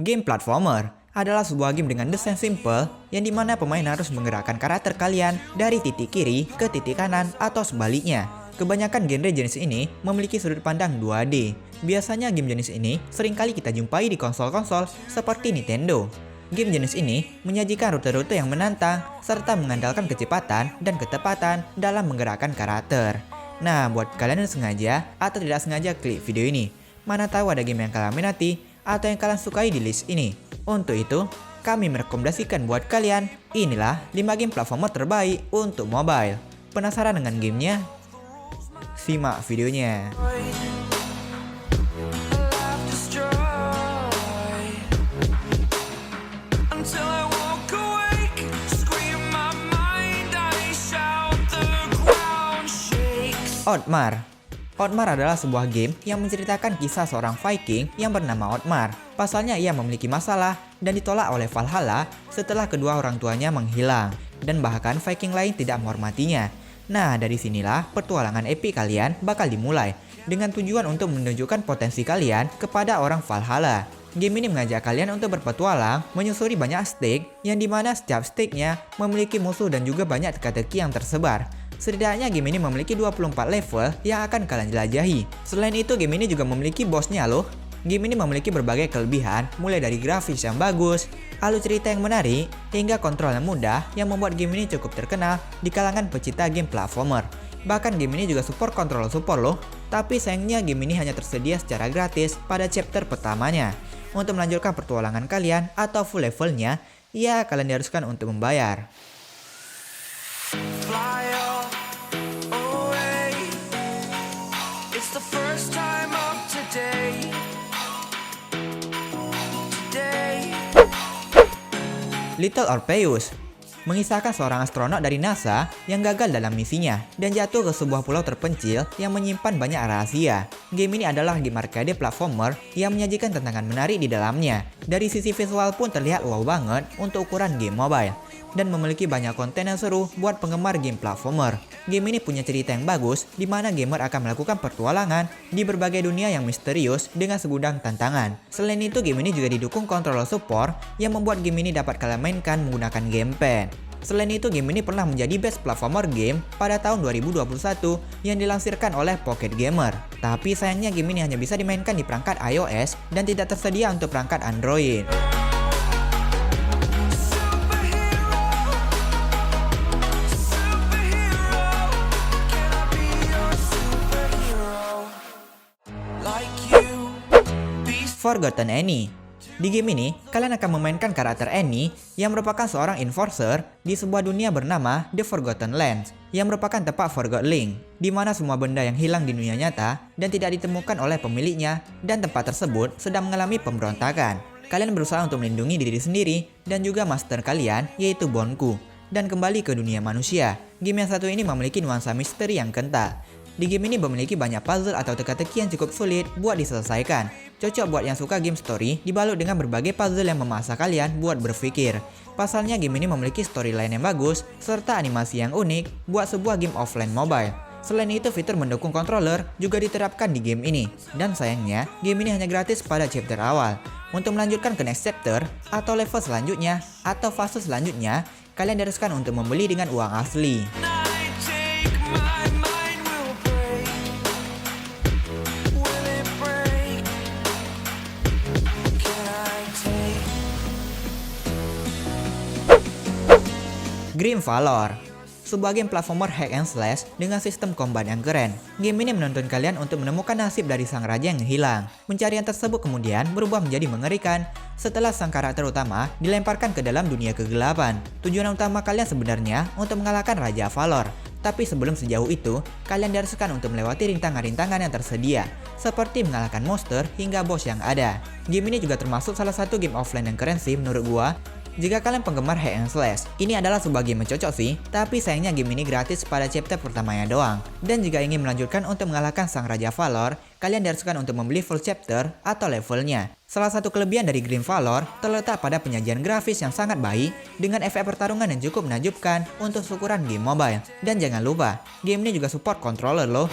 Game platformer adalah sebuah game dengan desain simple yang dimana pemain harus menggerakkan karakter kalian dari titik kiri ke titik kanan atau sebaliknya. Kebanyakan genre jenis ini memiliki sudut pandang 2D. Biasanya game jenis ini seringkali kita jumpai di konsol-konsol seperti Nintendo. Game jenis ini menyajikan rute-rute yang menantang serta mengandalkan kecepatan dan ketepatan dalam menggerakkan karakter. Nah, buat kalian yang sengaja atau tidak sengaja klik video ini, mana tahu ada game yang kalian minati atau yang kalian sukai di list ini. Untuk itu, kami merekomendasikan buat kalian, inilah 5 game platformer terbaik untuk mobile. Penasaran dengan gamenya? Simak videonya. Otmar adalah sebuah game yang menceritakan kisah seorang Viking yang bernama Otmar. Pasalnya ia memiliki masalah dan ditolak oleh Valhalla setelah kedua orang tuanya menghilang. Dan bahkan Viking lain tidak menghormatinya. Nah, dari sinilah petualangan epik kalian bakal dimulai dengan tujuan untuk menunjukkan potensi kalian kepada orang Valhalla. Game ini mengajak kalian untuk berpetualang, menyusuri banyak stake yang dimana setiap stake-nya memiliki musuh dan juga banyak teka-teki yang tersebar. Setidaknya game ini memiliki 24 level yang akan kalian jelajahi. Selain itu, game ini juga memiliki bosnya loh. Game ini memiliki berbagai kelebihan, mulai dari grafis yang bagus, alur cerita yang menarik, hingga kontrol yang mudah yang membuat game ini cukup terkenal di kalangan pecinta game platformer. Bahkan game ini juga support controller support loh. Tapi sayangnya game ini hanya tersedia secara gratis pada chapter pertamanya. Untuk melanjutkan petualangan kalian atau full levelnya, ya kalian diharuskan untuk membayar. Little Orpheus mengisahkan seorang astronot dari NASA yang gagal dalam misinya dan jatuh ke sebuah pulau terpencil yang menyimpan banyak rahasia. Game ini adalah game arcade platformer yang menyajikan tantangan menarik di dalamnya. Dari sisi visual pun terlihat wow banget untuk ukuran game mobile dan memiliki banyak konten yang seru buat penggemar game platformer. Game ini punya cerita yang bagus di mana gamer akan melakukan petualangan di berbagai dunia yang misterius dengan segudang tantangan. Selain itu, game ini juga didukung controller support yang membuat game ini dapat kalian mainkan menggunakan gamepad. Selain itu, game ini pernah menjadi best platformer game pada tahun 2021 yang dilansirkan oleh Pocket Gamer. Tapi sayangnya game ini hanya bisa dimainkan di perangkat iOS dan tidak tersedia untuk perangkat Android. Forgotten Annie. Di game ini, kalian akan memainkan karakter Annie yang merupakan seorang enforcer di sebuah dunia bernama The Forgotten Lands, yang merupakan tempat Forgot Link, di mana semua benda yang hilang di dunia nyata dan tidak ditemukan oleh pemiliknya, dan tempat tersebut sedang mengalami pemberontakan. Kalian berusaha untuk melindungi diri sendiri dan juga master kalian, yaitu Bonku, dan kembali ke dunia manusia. Game yang satu ini memiliki nuansa misteri yang kental. Di game ini memiliki banyak puzzle atau teka-teki yang cukup sulit buat diselesaikan. Cocok buat yang suka game story dibalut dengan berbagai puzzle yang memaksa kalian buat berpikir. Pasalnya game ini memiliki storyline yang bagus serta animasi yang unik buat sebuah game offline mobile. Selain itu, fitur mendukung controller juga diterapkan di game ini. Dan sayangnya, game ini hanya gratis pada chapter awal. Untuk melanjutkan ke next chapter atau level selanjutnya atau fase selanjutnya, kalian diharuskan untuk membeli dengan uang asli. Grim Valor, sebuah game platformer hack and slash dengan sistem combat yang keren. Game ini menuntun kalian untuk menemukan nasib dari sang raja yang hilang. Pencarian tersebut kemudian berubah menjadi mengerikan setelah sang karakter utama dilemparkan ke dalam dunia kegelapan. Tujuan utama kalian sebenarnya untuk mengalahkan Raja Valor. Tapi sebelum sejauh itu, kalian diharuskan untuk melewati rintangan-rintangan yang tersedia, seperti mengalahkan monster hingga boss yang ada. Game ini juga termasuk salah satu game offline yang keren sih menurut gua. Jika kalian penggemar hack and slash, ini adalah sebuah game yang cocok sih, tapi sayangnya game ini gratis pada chapter pertamanya doang. Dan jika ingin melanjutkan untuk mengalahkan sang Raja Valor, kalian diharuskan untuk membeli full chapter atau levelnya. Salah satu kelebihan dari Grim Valor terletak pada penyajian grafis yang sangat baik dengan efek pertarungan yang cukup menakjubkan untuk ukuran game mobile. Dan jangan lupa, game ini juga support controller loh.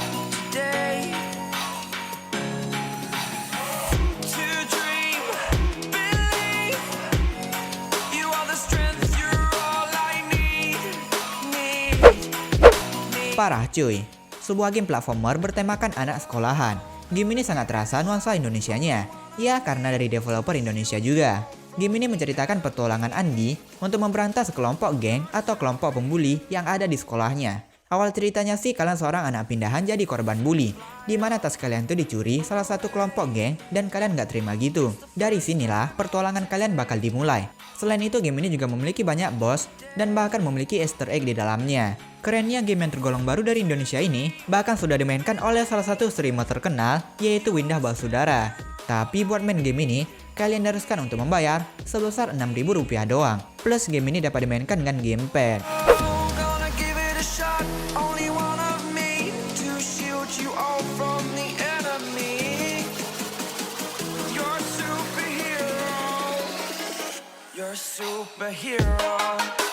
Parah cuy. Sebuah game platformer bertemakan anak sekolahan. Game ini sangat terasa nuansa Indonesianya. Ya, karena dari developer Indonesia juga. Game ini menceritakan petualangan Andi untuk memberantas kelompok geng atau kelompok pembuli yang ada di sekolahnya. Awal ceritanya sih kalian seorang anak pindahan jadi korban bully, di mana tas kalian tuh dicuri salah satu kelompok geng dan kalian gak terima gitu. Dari sinilah pertualangan kalian bakal dimulai. Selain itu game ini juga memiliki banyak boss dan bahkan memiliki easter egg di dalamnya. Kerennya game yang tergolong baru dari Indonesia ini bahkan sudah dimainkan oleh salah satu streamer terkenal yaitu Windah Basudara. Tapi buat main game ini, kalian haruskan untuk membayar sebesar Rp6.000 doang. Plus game ini dapat dimainkan dengan gamepad. Superhero.